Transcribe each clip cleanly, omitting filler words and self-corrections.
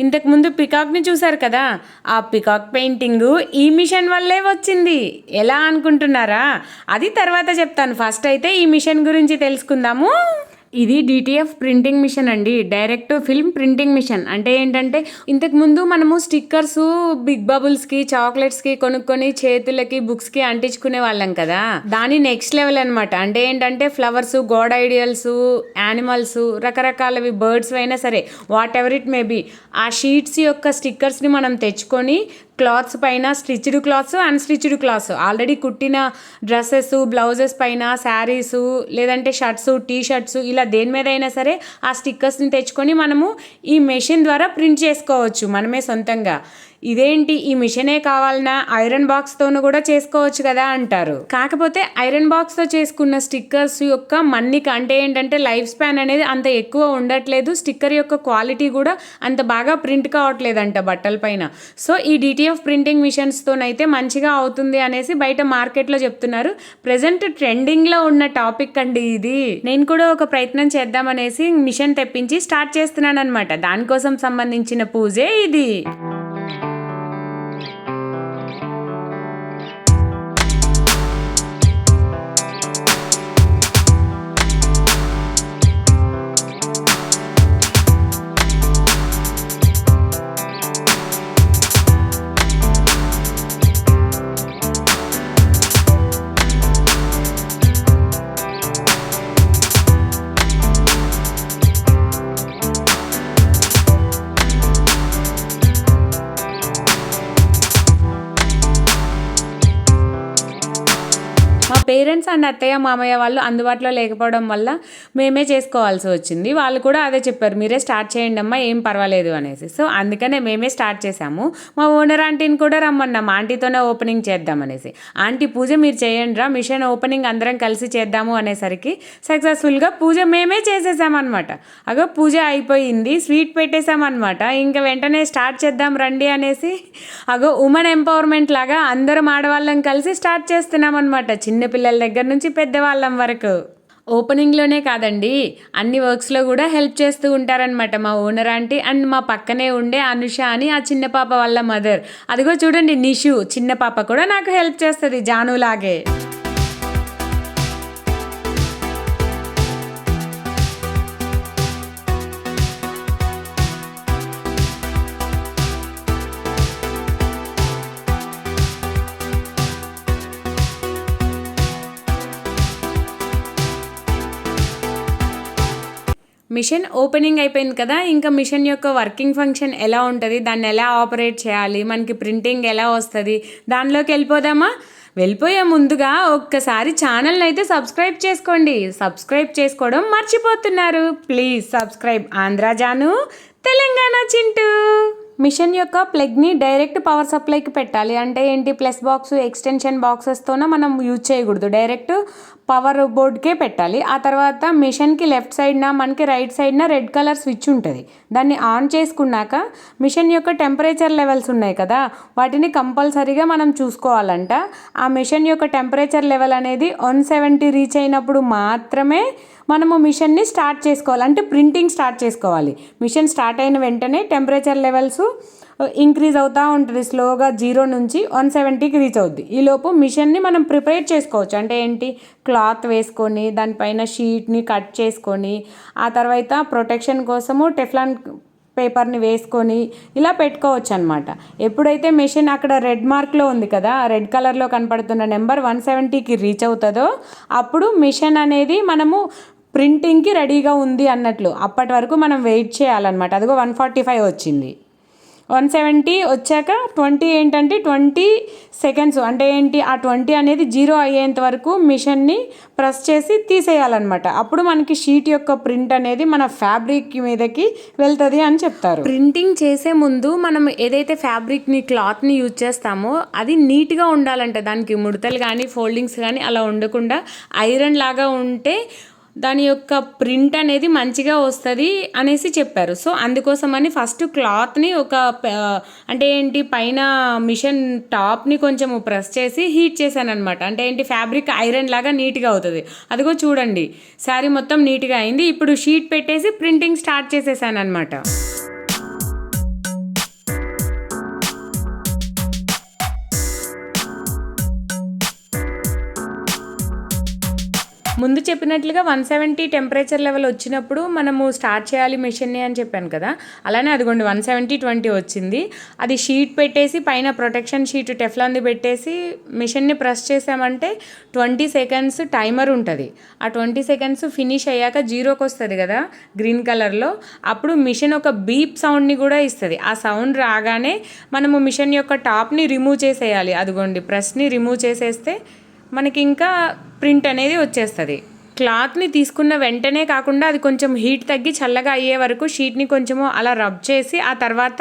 ఇంతకుముందు పికాక్ని చూశారు కదా, ఆ పికాక్ పెయింటింగు ఈ మిషన్ వల్లే వచ్చింది. ఎలా అనుకుంటున్నారా? అది తర్వాత చెప్తాను. ఫస్ట్ అయితే ఈ మిషన్ గురించి తెలుసుకుందాము. ఇది డిటిఎఫ్ ప్రింటింగ్ మిషన్ అండి, డైరెక్ట్ ఫిల్మ్ ప్రింటింగ్ మిషన్. అంటే ఏంటంటే ఇంతకుముందు మనము స్టిక్కర్స్ బిగ్ బబుల్స్కి చాక్లెట్స్కి కొనుక్కొని చేతులకి బుక్స్కి అంటించుకునే వాళ్ళం కదా, దాని నెక్స్ట్ లెవెల్ అనమాట. అంటే ఏంటంటే ఫ్లవర్స్, గాడ్ ఐడియల్స్, యానిమల్స్, రకరకాలవి బర్డ్స్ అయినా సరే, whatever it may be, ఆ షీట్స్ యొక్క స్టిక్కర్స్ని మనం తెచ్చుకొని క్లాత్స్ పైన, stitched clothes, unstitched clothes, already కుట్టిన డ్రెస్సెస్, బ్లౌజెస్ పైన, శారీసు, లేదంటే షర్ట్స్, టీ షర్ట్స్, ఇలా దేని మీద అయినా సరే ఆ స్టిక్కర్స్ని తెచ్చుకొని మనము ఈ మెషిన్ ద్వారా ప్రింట్ చేసుకోవచ్చు మనమే సొంతంగా. ఇదేంటి ఈ మిషనే కావాలన్నా, ఐరన్ బాక్స్తోనూ కూడా చేసుకోవచ్చు కదా అంటారు. కాకపోతే ఐరన్ బాక్స్తో చేసుకున్న స్టిక్కర్స్ యొక్క మన్నిక, అంటే ఏంటంటే లైఫ్ స్పాన్ అనేది అంత ఎక్కువ ఉండట్లేదు, స్టిక్కర్ యొక్క క్వాలిటీ కూడా అంత బాగా ప్రింట్ కావట్లేదంట బట్టల పైన. సో ఈ డిటిఎఫ్ ప్రింటింగ్ మిషన్స్తోనైతే మంచిగా అవుతుంది అనేసి బయట మార్కెట్లో చెప్తున్నారు. ప్రెజెంట్ ట్రెండింగ్లో ఉన్న టాపిక్ అండి ఇది. నేను కూడా ఒక ప్రయత్నం చేద్దామనేసి మిషన్ తెప్పించి స్టార్ట్ చేస్తున్నాను అనమాట. దానికోసం సంబంధించిన పూజే ఇది. మా పేరెంట్స్ అండ్ అత్తయ్య మామయ్య వాళ్ళు అందుబాటులో లేకపోవడం వల్ల మేమే చేసుకోవాల్సి వచ్చింది. వాళ్ళు కూడా అదే చెప్పారు, మీరే స్టార్ట్ చేయండి అమ్మా, ఏం పర్వాలేదు అనేసి. సో అందుకనే మేమే స్టార్ట్ చేసాము. మా ఓనర్ ఆంటీని కూడా రమ్మన్నాం, ఆంటీతోనే ఓపెనింగ్ చేద్దామనేసి. ఆంటీ పూజ మీరు చేయండి రా, మిషన్ ఓపెనింగ్ అందరం కలిసి చేద్దాము అనేసరికి సక్సెస్ఫుల్గా పూజ మేమే చేసేసామన్నమాట. అగో పూజ అయిపోయింది, స్వీట్ పెట్టేసామన్నమాట. ఇంకా వెంటనే స్టార్ట్ చేద్దాం రండి అనేసి అగో ఉమెన్ ఎంపవర్మెంట్ లాగా అందరం ఆడవాళ్ళం కలిసి స్టార్ట్ చేస్తున్నాం అనమాట. చిన్నపిల్లల దగ్గర నుంచి పెద్దవాళ్ళం వరకు. ఓపెనింగ్లోనే కాదండి, అన్ని వర్క్స్లో కూడా హెల్ప్ చేస్తూ ఉంటారనమాట మా ఓనర్ ఆంటీ. అండ్ మా పక్కనే ఉండే అనుష అని ఆ చిన్న పాప వాళ్ళ మదర్, అదిగో చూడండి నిషు, చిన్న పాప కూడా నాకు హెల్ప్ చేస్తుంది జానులాగే. మిషన్ ఓపెనింగ్ అయిపోయింది కదా, ఇంకా మిషన్ యొక్క వర్కింగ్ ఫంక్షన్ ఎలా ఉంటుంది, దాన్ని ఎలా ఆపరేట్ చేయాలి, మనకి ప్రింటింగ్ ఎలా వస్తుంది, దానిలోకి వెళ్ళిపోదామా? వెళ్ళిపోయే ముందుగా ఒక్కసారి ఛానల్ని అయితే సబ్స్క్రైబ్ చేసుకోండి. సబ్స్క్రైబ్ చేసుకోవడం మర్చిపోతున్నారు. Please subscribe Andhra Janu, Telangana Chintu. Mission యొక్క ప్లగ్ని డైరెక్ట్ పవర్ సప్లైకి పెట్టాలి. అంటే ఏంటి, ప్లస్ బాక్స్, ఎక్స్టెన్షన్ బాక్సెస్తోనే మనం యూజ్ చేయకూడదు, డైరెక్ట్ పవర్ బోర్డ్కే పెట్టాలి. ఆ తర్వాత మిషన్కి లెఫ్ట్ సైడ్న, మనకి రైట్ సైడ్న రెడ్ కలర్ స్విచ్ ఉంటుంది. దాన్ని ఆన్ చేసుకున్నాక మిషన్ యొక్క టెంపరేచర్ లెవెల్స్ ఉన్నాయి కదా, వాటిని కంపల్సరీగా మనం చూసుకోవాలంట. ఆ మిషన్ యొక్క టెంపరేచర్ లెవెల్ అనేది 170 రీచ్ అయినప్పుడు మాత్రమే మనము మిషన్ని స్టార్ట్ చేసుకోవాలి, అంటే ప్రింటింగ్ స్టార్ట్ చేసుకోవాలి. మిషన్ స్టార్ట్ అయిన వెంటనే టెంపరేచర్ లెవెల్స్ ఇంక్రీజ్ అవుతూ ఉంటుంది స్లోగా, 0 నుంచి 170కి రీచ్ అవుద్ది. ఈలోపు మిషన్ని మనం ప్రిపేర్ చేసుకోవచ్చు. అంటే ఏంటి, క్లాత్ వేసుకొని దానిపైన షీట్ని కట్ చేసుకొని, ఆ తర్వాత ప్రొటెక్షన్ కోసము టెఫ్లాన్ పేపర్ని వేసుకొని ఇలా పెట్టుకోవచ్చు అనమాట. ఎప్పుడైతే మిషన్ అక్కడ రెడ్ మార్క్లో ఉంది కదా, రెడ్ కలర్లో కనపడుతున్న నెంబర్ 170కి రీచ్ అవుతుందో అప్పుడు మిషన్ అనేది మనము ప్రింటింగ్కి రెడీగా ఉంది అన్నట్లు. అప్పటి వరకు మనం వెయిట్ చేయాలన్నమాట. అదిగో 145 వచ్చింది. 170 వచ్చాక 20 ఏంటంటే 20 సెకండ్స్, అంటే ఏంటి, ఆ 20 అనేది 0 అయ్యేంత వరకు మిషన్ని ప్రెస్ చేసి తీసేయాలన్నమాట. అప్పుడు మనకి షీట్ యొక్క ప్రింట్ అనేది మన ఫ్యాబ్రిక్ మీదకి వెళ్తుంది అని చెప్తారు. ప్రింటింగ్ చేసే ముందు మనం ఏదైతే ఫ్యాబ్రిక్ని, క్లాత్ని యూజ్ చేస్తామో అది నీట్గా ఉండాలంట. దానికి ముడతలు కానీ ఫోల్డింగ్స్ కానీ అలా ఉండకుండా ఐరన్ లాగా ఉంటే దాని యొక్క ప్రింట్ అనేది మంచిగా వస్తుంది అనేసి చెప్పారు. సో అందుకోసమని ఫస్ట్ క్లాత్ని అంటే ఏంటి, పైన మిషన్ టాప్ని కొంచెం ప్రెస్ చేసి హీట్ చేశాను అనమాట. అంటే ఏంటి, ఫ్యాబ్రిక్ ఐరన్ లాగా నీట్గా అవుతుంది. అదిగో చూడండి, శారీ మొత్తం నీట్గా అయింది. ఇప్పుడు షీట్ పెట్టేసి ప్రింటింగ్ స్టార్ట్ చేసేసాను అనమాట. ముందు చెప్పినట్లుగా 170 టెంపరేచర్ లెవెల్ వచ్చినప్పుడు మనము స్టార్ట్ చేయాలి మెషిన్ని అని చెప్పాను కదా, అలానే అదిగోండి 170-20 వచ్చింది. అది షీట్ పెట్టేసి పైన ప్రొటెక్షన్ షీట్ టెఫ్లాన్ది పెట్టేసి మిషన్ని ప్రెస్ చేసామంటే 20 సెకండ్స్ టైమర్ ఉంటుంది. ఆ 20 సెకండ్స్ ఫినిష్ అయ్యాక జీరోకి వస్తుంది కదా గ్రీన్ కలర్లో, అప్పుడు మిషన్ ఒక బీప్ సౌండ్ని కూడా ఇస్తుంది. ఆ సౌండ్ రాగానే మనము మిషన్ యొక్క టాప్ని రిమూవ్ చేసేయాలి. అదిగోండి ప్రెస్ని రిమూవ్ చేసేస్తే మనకి ఇంకా ప్రింట్ అనేది వచ్చేస్తుంది. క్లాత్ని తీసుకున్న వెంటనే కాకుండా అది కొంచెం హీట్ తగ్గి చల్లగా అయ్యే వరకు షీట్ని కొంచెము అలా రబ్ చేసి ఆ తర్వాత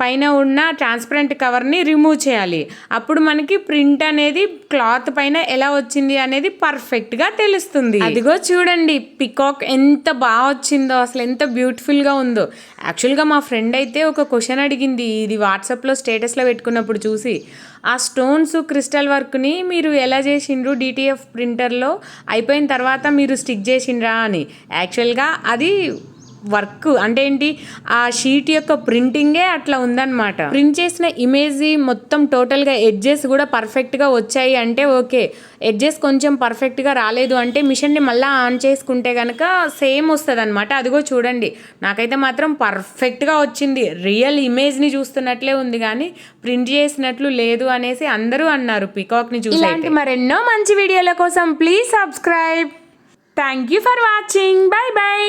పైన ఉన్న ట్రాన్స్పరెంట్ కవర్ని రిమూవ్ చేయాలి. అప్పుడు మనకి ప్రింట్ అనేది క్లాత్ పైన ఎలా వచ్చింది అనేది పర్ఫెక్ట్గా తెలుస్తుంది. అదిగో చూడండి పికాక్ ఎంత బాగా వచ్చిందో, అసలు ఎంత బ్యూటిఫుల్గా ఉందో. యాక్చువల్గా మా ఫ్రెండ్ అయితే ఒక క్వశ్చన్ అడిగింది ఇది వాట్సాప్లో స్టేటస్లో పెట్టుకున్నప్పుడు చూసి, ఆ స్టోన్స్ క్రిస్టల్ వర్క్ని మీరు ఎలా చేసిండ్రు DTF ప్రింటర్లో అయిపోయిన తర్వాత మీరు స్టిక్ చేసిండ్రా అని. యాక్చువల్గా అది వర్క్ అంటే ఏంటి, ఆ షీట్ యొక్క ప్రింటింగే అట్లా ఉందన్నమాట. ప్రింట్ చేసిన ఇమేజ్ మొత్తం టోటల్గా ఎడ్జెస్ కూడా పర్ఫెక్ట్గా వచ్చాయి అంటే ఓకే. ఎడ్జెస్ కొంచెం పర్ఫెక్ట్గా రాలేదు అంటే మిషన్ని మళ్ళీ ఆన్ చేసుకుంటే కనుక సేమ్ వస్తుంది అనమాట. అదిగో చూడండి నాకైతే మాత్రం పర్ఫెక్ట్గా వచ్చింది. రియల్ ఇమేజ్ని చూస్తున్నట్లే ఉంది కానీ ప్రింట్ చేసినట్లు లేదు అనేసి అందరూ అన్నారు పికాక్ని చూసి. ఇలాంటి మరెన్నో మంచి వీడియోల కోసం please subscribe. Thank you for watching. By by.